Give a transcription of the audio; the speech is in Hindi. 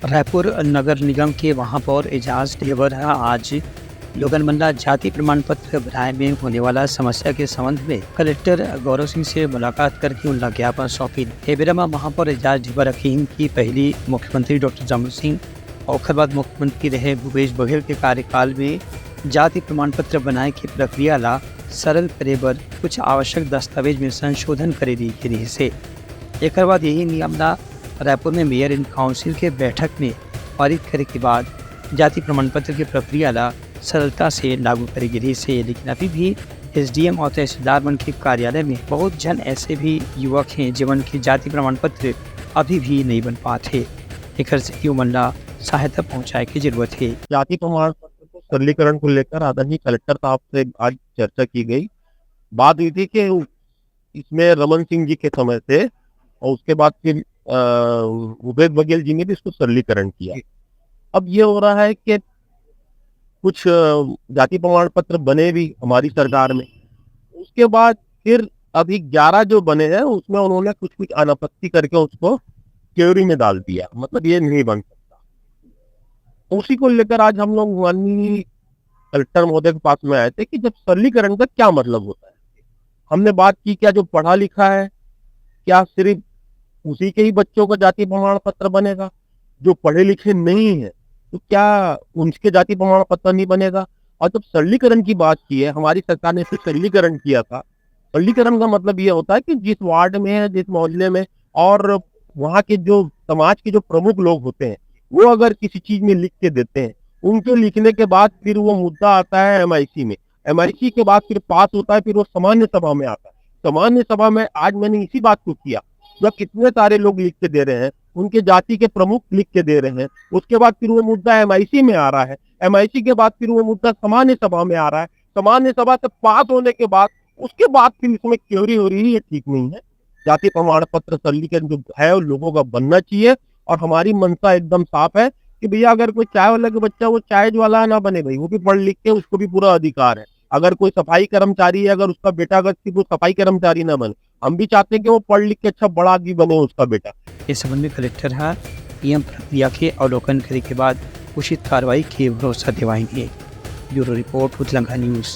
रायपुर नगर निगम के महापौर एजाज ढेबर आज लोगनमंदा जाति प्रमाण पत्र बनाए में होने वाला समस्या के संबंध में कलेक्टर गौरव सिंह से मुलाकात करके उनका ज्ञापन सौंपी। हेबेरमा महापौर एजाज ढेबर हकीम की पहली मुख्यमंत्री डॉक्टर जामुन सिंह और उसके बाद मुख्यमंत्री रहे भूपेश बघेल के कार्यकाल में जाति प्रमाण पत्र बनाए की प्रक्रिया ला सरल करे बर कुछ आवश्यक दस्तावेज में संशोधन करे दी से एक बाद यही नियम ला रायपुर में मेयर इन काउंसिल के बैठक में पारित करे के बाद जाति प्रमाण पत्र की प्रक्रिया ला सरलता से लागू करेगी से। लेकिन अभी भी एसडीएम और तहसीलदार मन के कार्यालय में बहुत जन ऐसे भी युवक हैं जीवन के जाति प्रमाण पत्र अभी भी नहीं बन पाते। एक मन ला सहायता पहुँचाए की जरूरत है। जाति प्रमाण पत्र को सरलीकरण को लेकर आदरणीय कलेक्टर साहब से आज चर्चा की गई। बात हुई थी कि इसमें रमन सिंह जी के समय से और उसके बाद फिर भूपेश बघेल जी ने भी इसको सरलीकरण किया। अब ये हो रहा है कि कुछ जाति प्रमाण पत्र बने भी हमारी सरकार में, उसके बाद फिर अभी 11 जो बने हैं उसमें उन्होंने कुछ अनापत्ति करके उसको क्यूरी में डाल दिया, मतलब ये नहीं बन सकता। उसी को लेकर आज हम लोग माननीय कलेक्टर महोदय के पास में आए थे कि जब सरलीकरण का क्या मतलब होता है। हमने बात की क्या जो पढ़ा लिखा है क्या सिर्फ उसी के ही बच्चों का जाति प्रमाण पत्र बनेगा, जो पढ़े लिखे नहीं है तो क्या उनके जाति प्रमाण पत्र नहीं बनेगा। और जब सरलीकरण की बात की है, हमारी सरकार ने सिर्फ सरलीकरण किया था। सरलीकरण का मतलब ये होता है कि जिस वार्ड में जिस मोहल्ले में और वहाँ के जो समाज के जो प्रमुख लोग होते हैं वो अगर किसी चीज में लिख के देते हैं, उनके लिखने के बाद फिर वो मुद्दा आता है एमआईसी में, एमआईसी के बाद फिर पास होता है, फिर वो सामान्य सभा में आता है। सामान्य सभा में आज मैंने इसी बात को किया, जब कितने सारे लोग लिख के दे रहे हैं, उनके जाति के प्रमुख लिख के दे रहे हैं, उसके बाद फिर वो मुद्दा एमआईसी में आ रहा है, एमआईसी के बाद फिर वो मुद्दा सामान्य सभा में आ रहा है, सामान्य सभा से पास होने के बाद उसके बाद फिर इसमें क्यूरी हो रही है। ये ठीक नहीं है। जाति प्रमाण पत्र सरलीकरण जो है वो लोगों का बनना चाहिए और हमारी मंशा एकदम साफ है कि भैया अगर कोई चाय वाला का बच्चा वो चाय वाला ना बने, भाई वो भी पढ़ लिख के उसको भी पूरा अधिकार है। अगर कोई सफाई कर्मचारी है, अगर उसका बेटा अगर वो सफाई कर्मचारी ना बने, हम भी चाहते हैं कि वो पढ़ लिख के अच्छा बड़ा आदमी बने उसका बेटा। इस संबंध में कलेक्टर नियम प्रक्रिया के अवलोकन करने के बाद उचित कार्रवाई के भरोसा दिवाएंगे। ब्यूरो रिपोर्ट उतलंघा न्यूज़।